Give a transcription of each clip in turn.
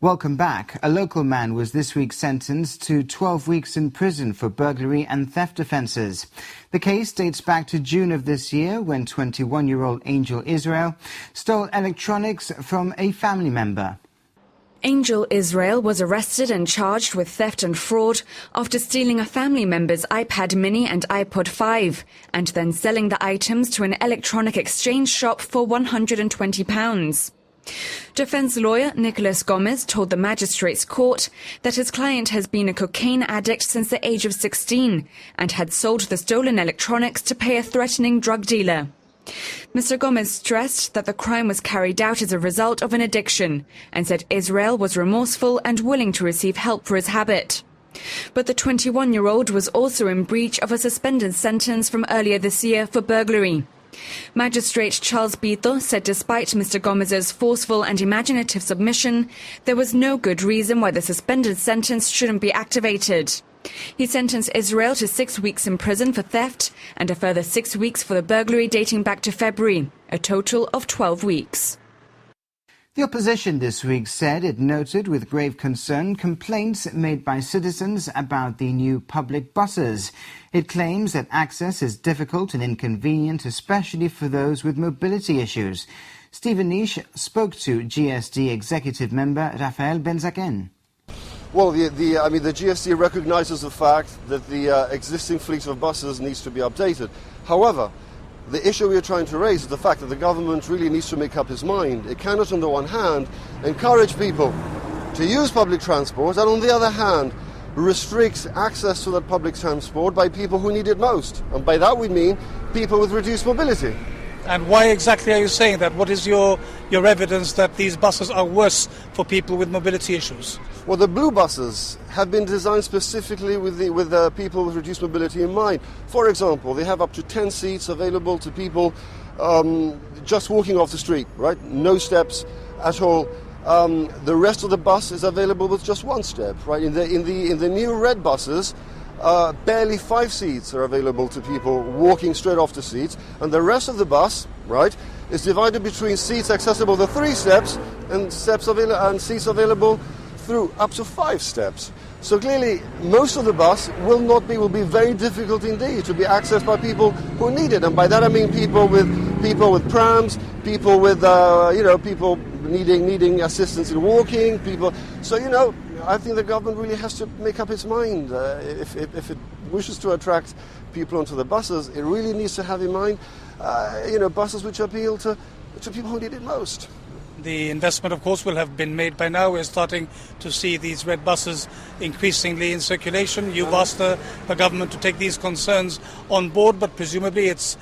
Welcome back. A local man was this week sentenced to 12 weeks in prison for burglary and theft offences. The case dates back to June of this year when 21-year-old Angel Israel stole electronics from a family member. Angel Israel was arrested and charged with theft and fraud after stealing a family member's iPad mini and iPod 5 and then selling the items to an electronic exchange shop for £120. Defence lawyer Nicholas Gomez told the magistrates' court that his client has been a cocaine addict since the age of 16 and had sold the stolen electronics to pay a threatening drug dealer. Mr. Gomez stressed that the crime was carried out as a result of an addiction and said Israel was remorseful and willing to receive help for his habit. But the 21-year-old was also in breach of a suspended sentence from earlier this year for burglary. Magistrate Charles Bito said despite Mr. Gomez's forceful and imaginative submission, there was no good reason why the suspended sentence shouldn't be activated. He sentenced Israel to 6 weeks in prison for theft and a further 6 weeks for the burglary dating back to February, a total of 12 weeks. The opposition this week said it noted with grave concern complaints made by citizens about the new public buses. It claims that access is difficult and inconvenient, especially for those with mobility issues. Stephen Nish spoke to GSD executive member Rafael Benzaken. Well, the GSD recognises the fact that the existing fleet of buses needs to be updated. However, the issue we are trying to raise is the fact that the government really needs to make up its mind. It cannot, on the one hand, encourage people to use public transport and, on the other hand, restrict access to that public transport by people who need it most. And by that we mean people with reduced mobility. And why exactly are you saying that? What is your evidence that these buses are worse for people with mobility issues? Well, the blue buses have been designed specifically with people with reduced mobility in mind. For example, they have up to 10 seats available to people just walking off the street, right? No steps at all. The rest of the bus is available with just one step, right? In the new red buses, barely 5 seats are available to people walking straight off the seats, and the rest of the bus, right, is divided between seats accessible to 3 steps and seats available through up to 5 steps. So clearly, most of the bus will be very difficult indeed to be accessed by people who need it, and by that I mean people with prams, people with people needing assistance in walking, people. So I think the government really has to make up its mind. If it wishes to attract people onto the buses, it really needs to have in mind, buses which appeal to people who need it most. The investment, of course, will have been made by now. We're starting to see these red buses increasingly in circulation. You've asked the government to take these concerns on board, but presumably it's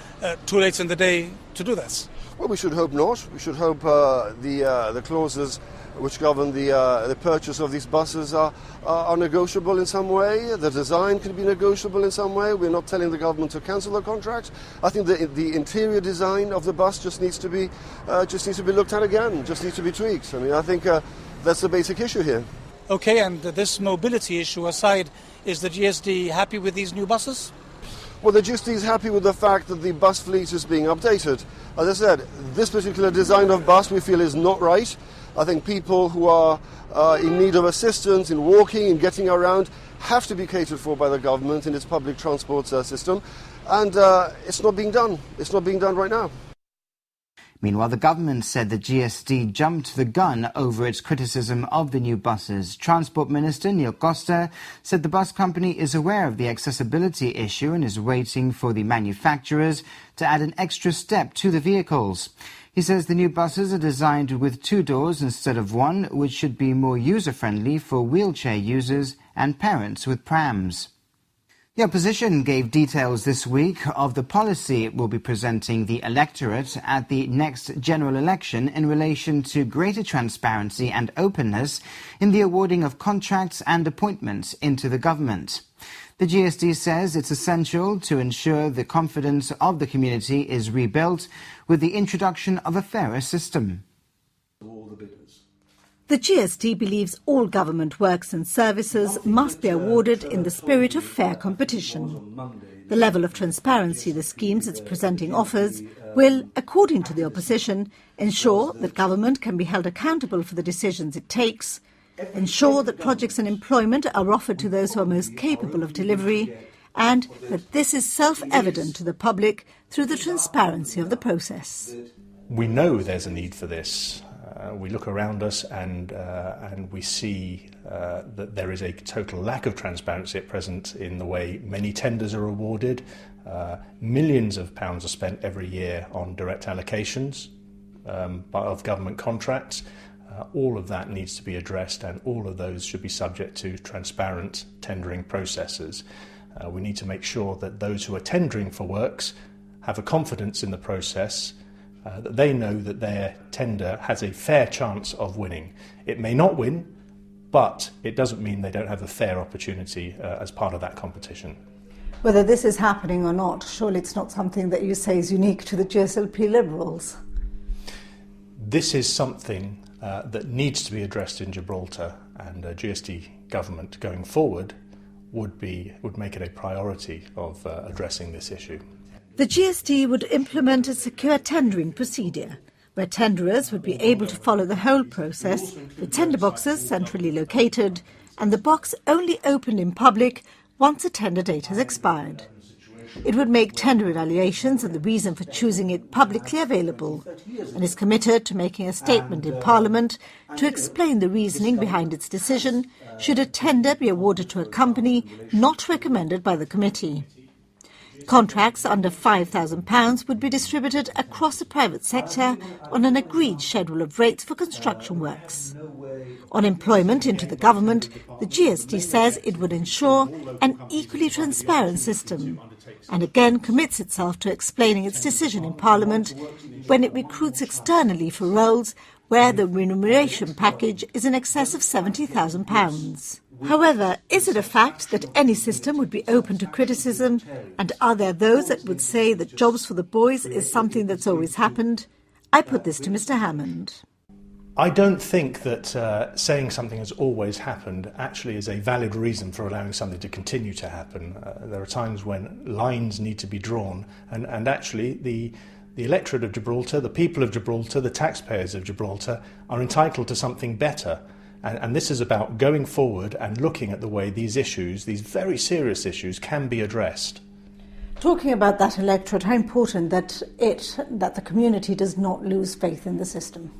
too late in the day to do this. Well, we should hope not. We should hope the clauses which govern the purchase of these buses are negotiable in some way. The design can be negotiable in some way. We're not telling the government to cancel the contract. I think the interior design of the bus just needs to be looked at again. Just needs to be tweaked. I mean, I think that's the basic issue here. Okay, and this mobility issue aside, is the GSD happy with these new buses? Well, the GSD is happy with the fact that the bus fleet is being updated. As I said, this particular design of bus we feel is not right. I think people who are in need of assistance in walking and getting around have to be catered for by the government in its public transport system, and it's not being done. It's not being done right now. Meanwhile, the government said the GSD jumped the gun over its criticism of the new buses. Transport Minister Neil Costa said the bus company is aware of the accessibility issue and is waiting for the manufacturers to add an extra step to the vehicles. He says the new buses are designed with 2 doors instead of 1, which should be more user-friendly for wheelchair users and parents with prams. The opposition gave details this week of the policy it will be presenting the electorate at the next general election in relation to greater transparency and openness in the awarding of contracts and appointments into the government. The GSD says it's essential to ensure the confidence of the community is rebuilt with the introduction of a fairer system. The GSD believes all government works and services must be awarded in the spirit of fair competition. The level of transparency the schemes it's presenting offers will, according to the opposition, ensure that government can be held accountable for the decisions it takes ensure that projects and employment are offered to those who are most capable of delivery, and that this is self-evident to the public through the transparency of the process. We know there's a need for this. We look around us and we see that there is a total lack of transparency at present in the way many tenders are awarded. Millions of pounds are spent every year on direct allocations of government contracts. All of that needs to be addressed, and all of those should be subject to transparent tendering processes. We need to make sure that those who are tendering for works have a confidence in the process, that they know that their tender has a fair chance of winning. It may not win, but it doesn't mean they don't have a fair opportunity as part of that competition. Whether this is happening or not, surely it's not something that you say is unique to the GSLP Liberals. This is something that needs to be addressed in Gibraltar, and GST government going forward would make it a priority of addressing this issue. The GST would implement a secure tendering procedure, where tenderers would be able to follow the whole process, with tender boxes centrally located, and the box only opened in public once the tender date has expired. It would make tender evaluations and the reason for choosing it publicly available, and is committed to making a statement in Parliament to explain the reasoning behind its decision should a tender be awarded to a company not recommended by the committee. Contracts under £5,000 would be distributed across the private sector on an agreed schedule of rates for construction works. On employment into the government, the GST says it would ensure an equally transparent system, and again commits itself to explaining its decision in Parliament when it recruits externally for roles where the remuneration package is in excess of £70,000. However, is it a fact that any system would be open to criticism, and are there those that would say that jobs for the boys is something that's always happened? I put this to Mr. Hammond. I don't think that saying something has always happened actually is a valid reason for allowing something to continue to happen. There are times when lines need to be drawn, and actually the electorate of Gibraltar, the people of Gibraltar, the taxpayers of Gibraltar are entitled to something better. And this is about going forward and looking at the way these issues, these very serious issues, can be addressed. Talking about that electorate, how important that the community does not lose faith in the system?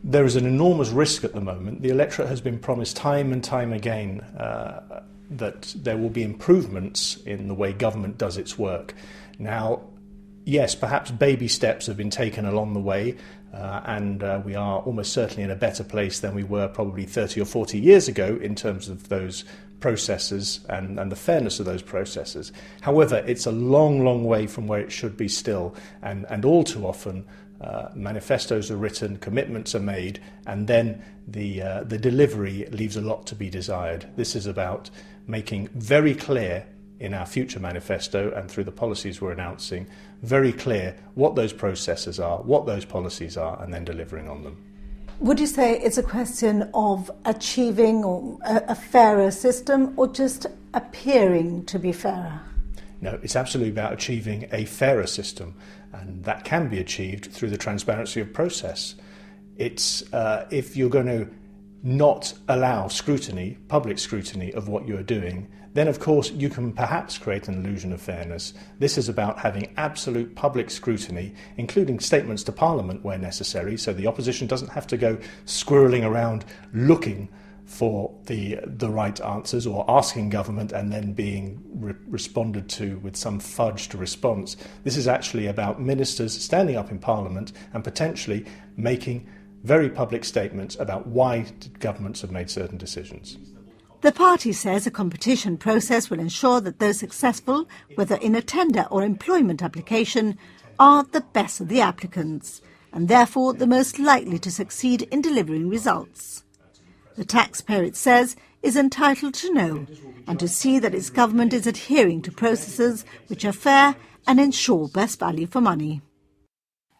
There is an enormous risk at the moment. The electorate has been promised time and time again that there will be improvements in the way government does its work. Now, yes, perhaps baby steps have been taken along the way, and we are almost certainly in a better place than we were probably 30 or 40 years ago in terms of those processes and the fairness of those processes. However, it's a long, long way from where it should be still, and all too often manifestos are written, commitments are made, and then the delivery leaves a lot to be desired. This is about making very clear in our future manifesto and through the policies we're announcing, very clear what those processes are, what those policies are, and then delivering on them. Would you say it's a question of achieving a fairer system, or just appearing to be fairer? No, it's absolutely about achieving a fairer system, and that can be achieved through the transparency of process. It's if you're going to not allow scrutiny, public scrutiny of what you're doing, then of course you can perhaps create an illusion of fairness. This is about having absolute public scrutiny, including statements to Parliament where necessary, so the opposition doesn't have to go squirreling around looking for the right answers or asking government and then being responded to with some fudge to response. This is actually about ministers standing up in Parliament and potentially making very public statements about why governments have made certain decisions. The party says a competition process will ensure that those successful, whether in a tender or employment application, are the best of the applicants, and therefore the most likely to succeed in delivering results. The taxpayer, it says, is entitled to know and to see that its government is adhering to processes which are fair and ensure best value for money.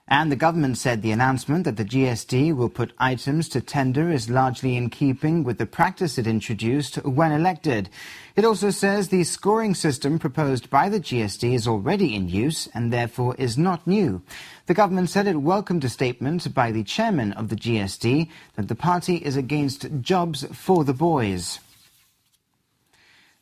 And the government said the announcement that the GSD will put items to tender is largely in keeping with the practice it introduced when elected. It also says the scoring system proposed by the GSD is already in use and therefore is not new. The government said it welcomed a statement by the chairman of the GSD that the party is against jobs for the boys.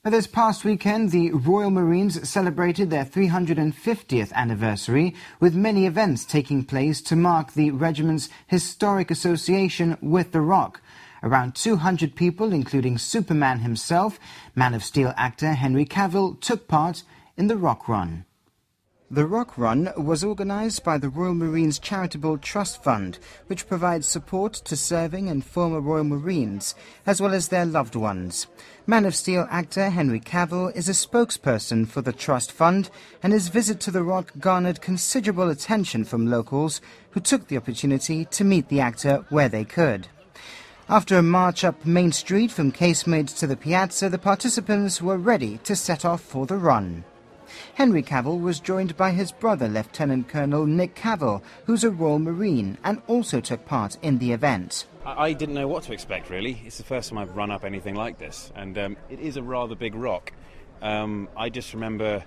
This past weekend, the Royal Marines celebrated their 350th anniversary, with many events taking place to mark the regiment's historic association with The Rock. Around 200 people, including Superman himself, Man of Steel actor Henry Cavill, took part in the Rock Run. The Rock Run was organised by the Royal Marines Charitable Trust Fund, which provides support to serving and former Royal Marines, as well as their loved ones. Man of Steel actor Henry Cavill is a spokesperson for the Trust Fund, and his visit to the Rock garnered considerable attention from locals who took the opportunity to meet the actor where they could. After a march up Main Street from Casemate to the Piazza, the participants were ready to set off for the run. Henry Cavill was joined by his brother, Lieutenant Colonel Nick Cavill, who's a Royal Marine and also took part in the event. I didn't know what to expect, really. It's the first time I've run up anything like this, and it is a rather big rock. I just remember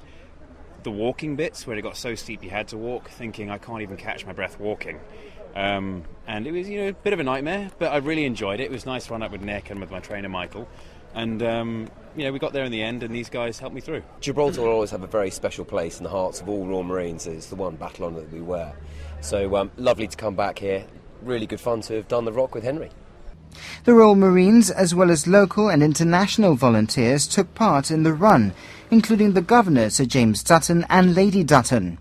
the walking bits where it got so steep you had to walk, thinking I can't even catch my breath walking. And it was, a bit of a nightmare, but I really enjoyed it. It was nice to run up with Nick and with my trainer Michael. And, we got there in the end, and these guys helped me through. Gibraltar will always have a very special place in the hearts of all Royal Marines. It's the one battle honour that we wear. So lovely to come back here. Really good fun to have done the Rock with Henry. The Royal Marines, as well as local and international volunteers, took part in the run, including the Governor, Sir James Dutton, and Lady Dutton.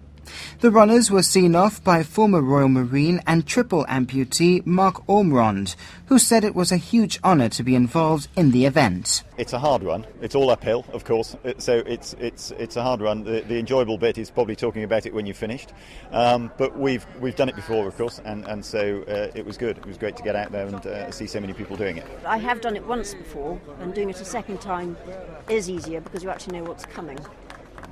The runners were seen off by former Royal Marine and triple amputee Mark Ormrond, who said it was a huge honour to be involved in the event. It's a hard run. It's all uphill, of course, so it's a hard run. The enjoyable bit is probably talking about it when you've finished, but we've done it before, of course, and so it was good. It was great to get out there and see so many people doing it. I have done it once before, and doing it a second time is easier because you actually know what's coming.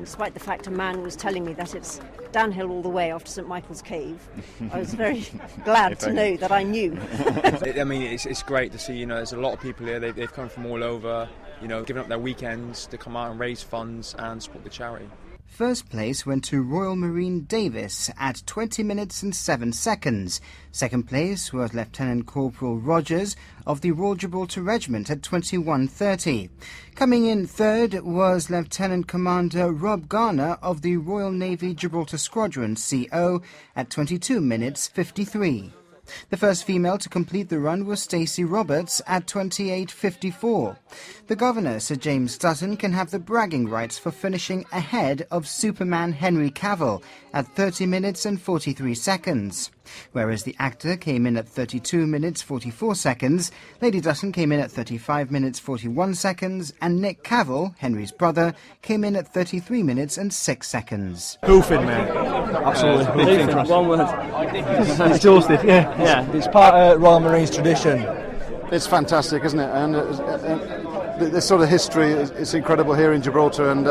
Despite the fact a man was telling me that it's downhill all the way after St Michael's Cave, I was very glad to know that I knew. It's great to see, there's a lot of people here, they've come from all over, giving up their weekends to come out and raise funds and support the charity. First place went to Royal Marine Davis at 20 minutes and 7 seconds. Second place was Lieutenant Corporal Rogers of the Royal Gibraltar Regiment at 21:30. Coming in third was Lieutenant Commander Rob Garner of the Royal Navy Gibraltar Squadron CO at 22 minutes 53. The first female to complete the run was Stacey Roberts at 28:54. The Governor, Sir James Dutton, can have the bragging rights for finishing ahead of Superman Henry Cavill at 30 minutes and 43 seconds. Whereas the actor came in at 32 minutes 44 seconds, Lady Dutton came in at 35 minutes 41 seconds, and Nick Cavill, Henry's brother, came in at 33 minutes and 6 seconds. Goofing, man. Absolutely. Goofing, one word. Exhausted, yeah. It's part of Royal Marines tradition. It's fantastic, isn't it? And this sort of history is incredible here in Gibraltar, and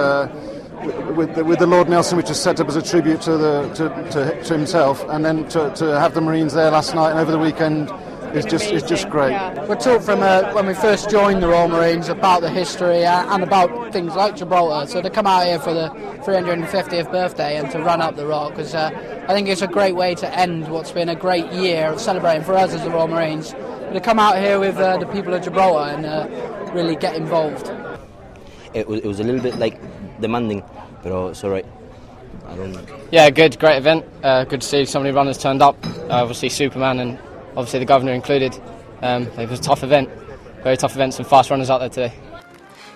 with the Lord Nelson, which is set up as a tribute to himself, and then to have the Marines there last night and over the weekend is just great. We're taught from when we first joined the Royal Marines about the history and about things like Gibraltar. So to come out here for the 350th birthday and to run up the Rock, because I think it's a great way to end what's been a great year of celebrating for us as the Royal Marines. But to come out here with the people of Gibraltar and really get involved. It was a little bit demanding, but it's all right. Yeah, good, great event. Good to see so many runners turned up. Obviously Superman and obviously the Governor included. It was a tough event, very tough event, some fast runners out there today.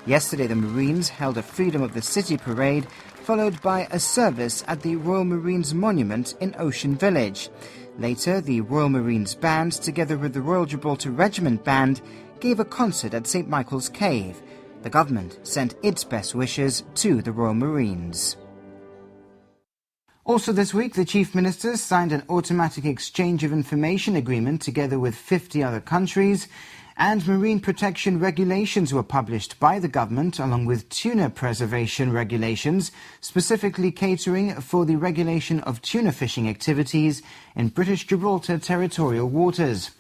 Yesterday the Marines held a Freedom of the City parade, followed by a service at the Royal Marines Monument in Ocean Village. Later, the Royal Marines Band, together with the Royal Gibraltar Regiment Band, gave a concert at St Michael's Cave. The government sent its best wishes to the Royal Marines. Also this week, the Chief Minister signed an automatic exchange of information agreement together with 50 other countries. And marine protection regulations were published by the government along with tuna preservation regulations, specifically catering for the regulation of tuna fishing activities in British Gibraltar territorial waters.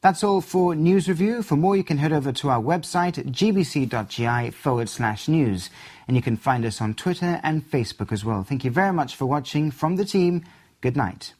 That's all for News Review. For more, you can head over to our website at gbc.gi/news. And you can find us on Twitter and Facebook as well. Thank you very much for watching. From the team, good night.